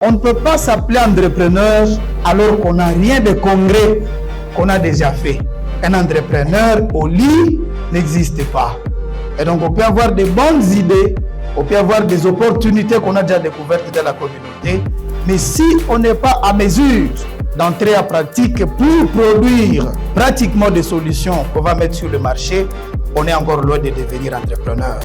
On ne peut pas s'appeler entrepreneur alors qu'on n'a rien de concret qu'on a déjà fait. Un entrepreneur au lit n'existe pas. Et donc on peut avoir de bonnes idées, on peut avoir des opportunités qu'on a déjà découvertes dans la communauté, mais si on n'est pas à mesure d'entrer en pratique pour produire pratiquement des solutions qu'on va mettre sur le marché, on est encore loin de devenir entrepreneur.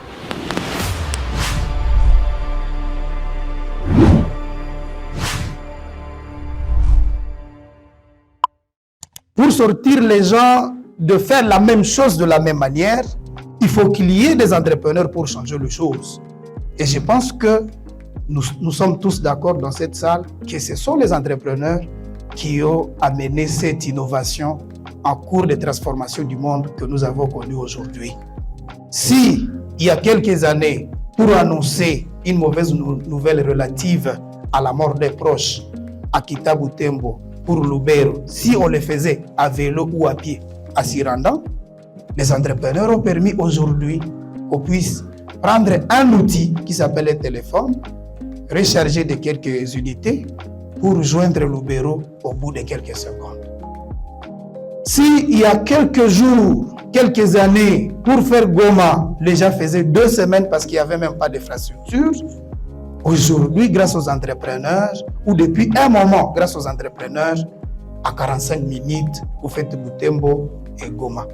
Pour sortir les gens de faire la même chose de la même manière, il faut qu'il y ait des entrepreneurs pour changer les choses. Et je pense que nous sommes tous d'accord dans cette salle que ce sont les entrepreneurs qui ont amené cette innovation en cours de transformation du monde que nous avons connu aujourd'hui. Si, il y a quelques années, pour annoncer une mauvaise nouvelle relative à la mort des proches, à Kita Butembo, pour Lubero, si on le faisait à vélo ou à pied, à Siranda, les entrepreneurs ont permis aujourd'hui qu'on puisse prendre un outil qui s'appelle le téléphone, recharger de quelques unités pour joindre Lubero au bout de quelques secondes. Si il y a quelques jours, quelques années, pour faire Goma, les gens faisaient 2 semaines parce qu'il n'y avait même pas d'infrastructure, aujourd'hui, grâce aux entrepreneurs, ou depuis un moment, grâce aux entrepreneurs, à 45 minutes, vous faites Butembo et Goma.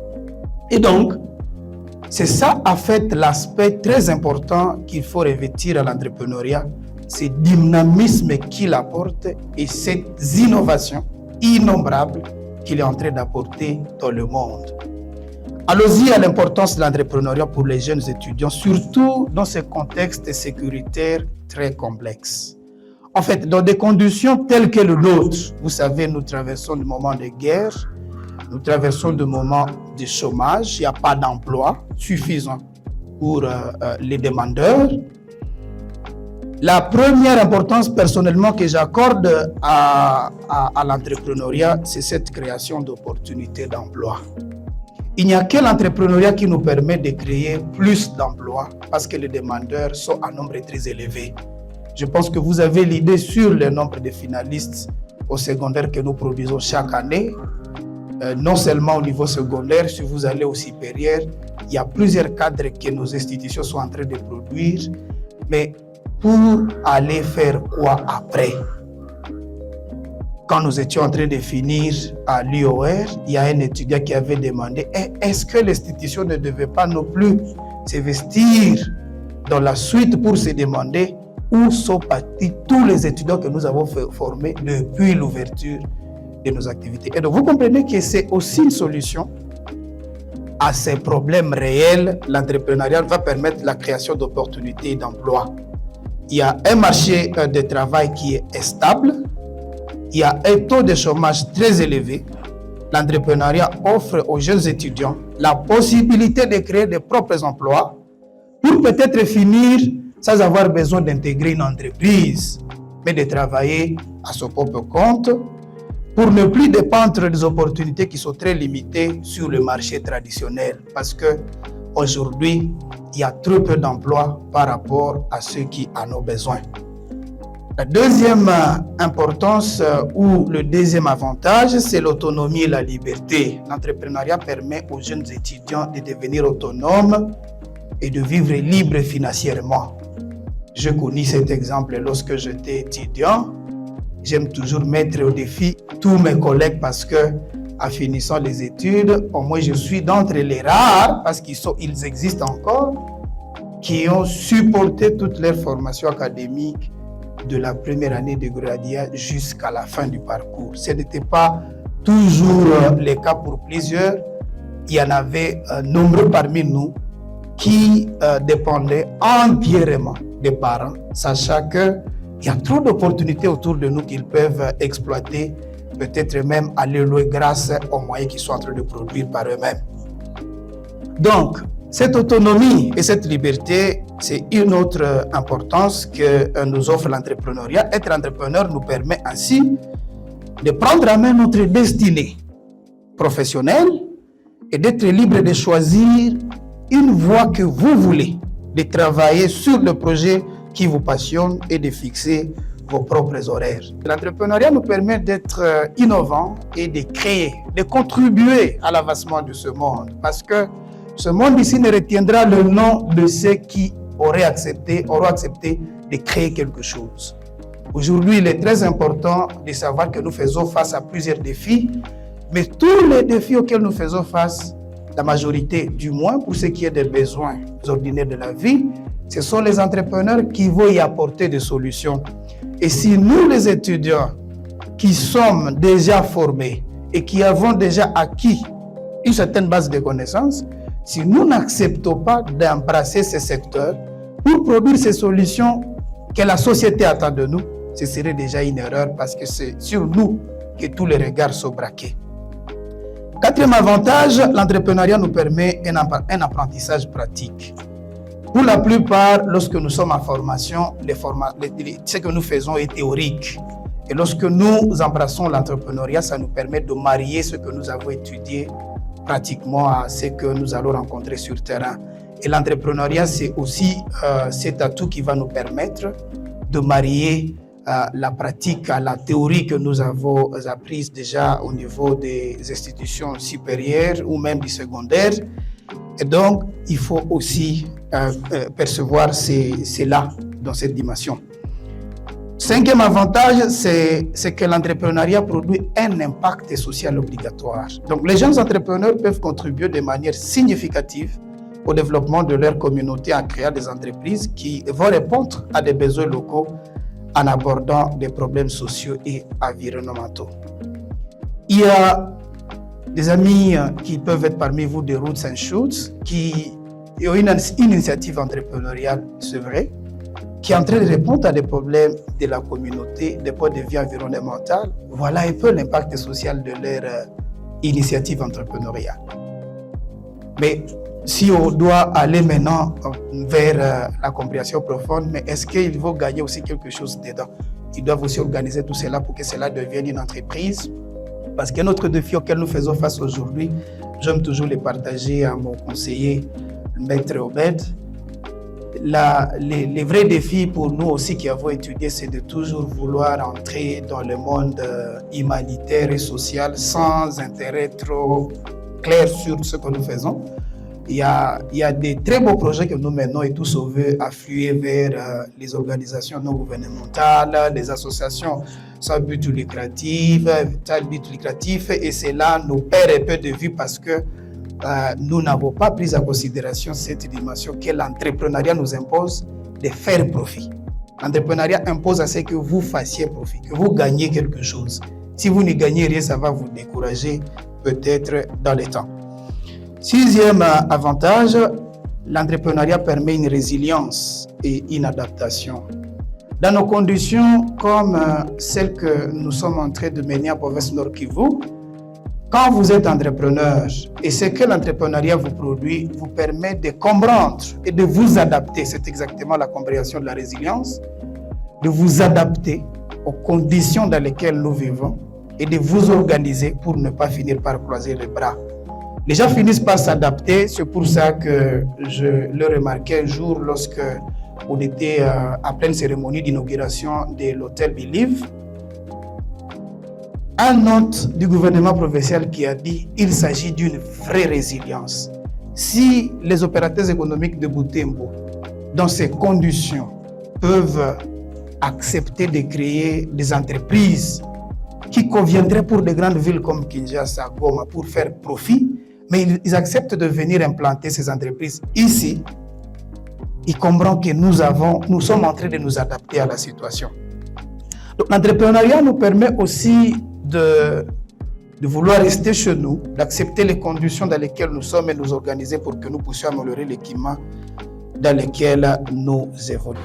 Et donc, c'est ça, en fait, l'aspect très important qu'il faut revêtir à l'entrepreneuriat, ce dynamisme qu'il apporte et ces innovations innombrables qu'il est en train d'apporter dans le monde. Allons-y à l'importance de l'entrepreneuriat pour les jeunes étudiants, surtout dans ce contexte sécuritaire très complexe. En fait, dans des conditions telles que le nôtre, vous savez, nous traversons des moments de guerre, nous traversons des moments de chômage, il n'y a pas d'emploi suffisant pour les demandeurs. La première importance personnellement que j'accorde à l'entrepreneuriat, c'est cette création d'opportunités d'emploi. Il n'y a que l'entrepreneuriat qui nous permet de créer plus d'emplois parce que les demandeurs sont en nombre très élevé. Je pense que vous avez l'idée sur le nombre de finalistes au secondaire que nous produisons chaque année. Non seulement au niveau secondaire, si vous allez au supérieur, il y a plusieurs cadres que nos institutions sont en train de produire. Mais pour aller faire quoi après? Quand nous étions en train de finir à l'UOR, il y a un étudiant qui avait demandé est-ce que l'institution ne devait pas non plus s'investir dans la suite pour se demander où sont partis tous les étudiants que nous avons formés depuis l'ouverture de nos activités. Et donc vous comprenez que c'est aussi une solution à ces problèmes réels. L'entrepreneuriat va permettre la création d'opportunités d'emploi. Il y a un marché de travail qui est stable. Il y a un taux de chômage très élevé. L'entrepreneuriat offre aux jeunes étudiants la possibilité de créer des propres emplois pour peut-être finir sans avoir besoin d'intégrer une entreprise, mais de travailler à son propre compte pour ne plus dépendre des opportunités qui sont très limitées sur le marché traditionnel. Parce qu'aujourd'hui, il y a trop peu d'emplois par rapport à ceux qui en ont besoin. La deuxième importance ou le deuxième avantage, c'est l'autonomie et la liberté. L'entrepreneuriat permet aux jeunes étudiants de devenir autonomes et de vivre libre financièrement. Je connais cet exemple lorsque j'étais étudiant. J'aime toujours mettre au défi tous mes collègues parce que, en finissant les études, au moins je suis d'entre les rares, parce qu'ils existent encore, qui ont supporté toute leur formation académique de la première année de graduat jusqu'à la fin du parcours. Ce n'était pas toujours le cas pour plusieurs. Il y en avait nombreux parmi nous qui dépendaient entièrement des parents, sachant qu'il y a trop d'opportunités autour de nous qu'ils peuvent exploiter, peut-être même aller loin grâce aux moyens qu'ils sont en train de produire par eux-mêmes. Donc, cette autonomie et cette liberté, c'est une autre importance que nous offre l'entrepreneuriat. Être entrepreneur nous permet ainsi de prendre en main notre destinée professionnelle et d'être libre de choisir une voie que vous voulez, de travailler sur le projet qui vous passionne et de fixer vos propres horaires. L'entrepreneuriat nous permet d'être innovants et de créer, de contribuer à l'avancement de ce monde. Parce que ce monde ici ne retiendra le nom de ceux qui auront accepté de créer quelque chose. Aujourd'hui, il est très important de savoir que nous faisons face à plusieurs défis, mais tous les défis auxquels nous faisons face, la majorité, du moins pour ce qui est des besoins ordinaires de la vie, ce sont les entrepreneurs qui vont y apporter des solutions. Et si nous, les étudiants, qui sommes déjà formés et qui avons déjà acquis une certaine base de connaissances, si nous n'acceptons pas d'embrasser ces secteurs pour produire ces solutions que la société attend de nous, ce serait déjà une erreur parce que c'est sur nous que tous les regards sont braqués. Quatrième avantage, l'entrepreneuriat nous permet un apprentissage pratique. Pour la plupart, lorsque nous sommes en formation, ce que nous faisons est théorique. Et lorsque nous embrassons l'entrepreneuriat, ça nous permet de marier ce que nous avons étudié pratiquement à ce que nous allons rencontrer sur le terrain. Et l'entrepreneuriat, c'est aussi cet atout qui va nous permettre de marier la pratique à la théorie que nous avons apprise déjà au niveau des institutions supérieures ou même du secondaire. Et donc, il faut aussi percevoir cela dans cette dimension. Cinquième avantage, c'est que l'entrepreneuriat produit un impact social obligatoire. Donc, les jeunes entrepreneurs peuvent contribuer de manière significative au développement de leur communauté en créant des entreprises qui vont répondre à des besoins locaux en abordant des problèmes sociaux et environnementaux. Il y a des amis qui peuvent être parmi vous de Roots and Shoots qui ont une initiative entrepreneuriale, c'est vrai, qui est en train de répondre à des problèmes de la communauté, des points de vue environnemental. Voilà un peu l'impact social de leur initiative entrepreneuriale. Mais si on doit aller maintenant vers la compréhension profonde, mais est-ce qu'ils vont gagner aussi quelque chose dedans? Ils doivent aussi organiser tout cela pour que cela devienne une entreprise. Parce que notre défi auquel nous faisons face aujourd'hui, j'aime toujours les partager à mon conseiller, Maître Obed. Les vrais défis pour nous aussi qui avons étudié, c'est de toujours vouloir entrer dans le monde humanitaire et social sans intérêt trop clair sur ce que nous faisons. Il y a des très beaux projets que nous menons et tous on veut affluer vers les organisations non gouvernementales, les associations sans but lucratif, et cela nous perd un peu de vue parce que nous n'avons pas pris en considération cette dimension que l'entrepreneuriat nous impose de faire profit. L'entrepreneuriat impose à ce que vous fassiez profit, que vous gagnez quelque chose. Si vous ne gagnez rien, ça va vous décourager peut-être dans le temps. Sixième avantage, l'entrepreneuriat permet une résilience et une adaptation. Dans nos conditions comme celles que nous sommes en train de mener à Province Nord Kivu, quand vous êtes entrepreneur et ce que l'entrepreneuriat vous produit vous permet de comprendre et de vous adapter, c'est exactement la compréhension de la résilience, de vous adapter aux conditions dans lesquelles nous vivons et de vous organiser pour ne pas finir par croiser les bras. Les gens finissent par s'adapter, c'est pour ça que je le remarquais un jour lorsque on était à pleine cérémonie d'inauguration de l'hôtel Believe. Un hôte du gouvernement provincial qui a dit qu'il s'agit d'une vraie résilience. Si les opérateurs économiques de Butembo, dans ces conditions, peuvent accepter de créer des entreprises qui conviendraient pour des grandes villes comme Kinshasa, Goma, pour faire profit, mais ils acceptent de venir implanter ces entreprises ici. Ils comprennent que nous sommes en train de nous adapter à la situation. Donc, l'entrepreneuriat nous permet aussi de vouloir rester chez nous, d'accepter les conditions dans lesquelles nous sommes et nous organiser pour que nous puissions améliorer l'équipement dans lequel nous évoluons.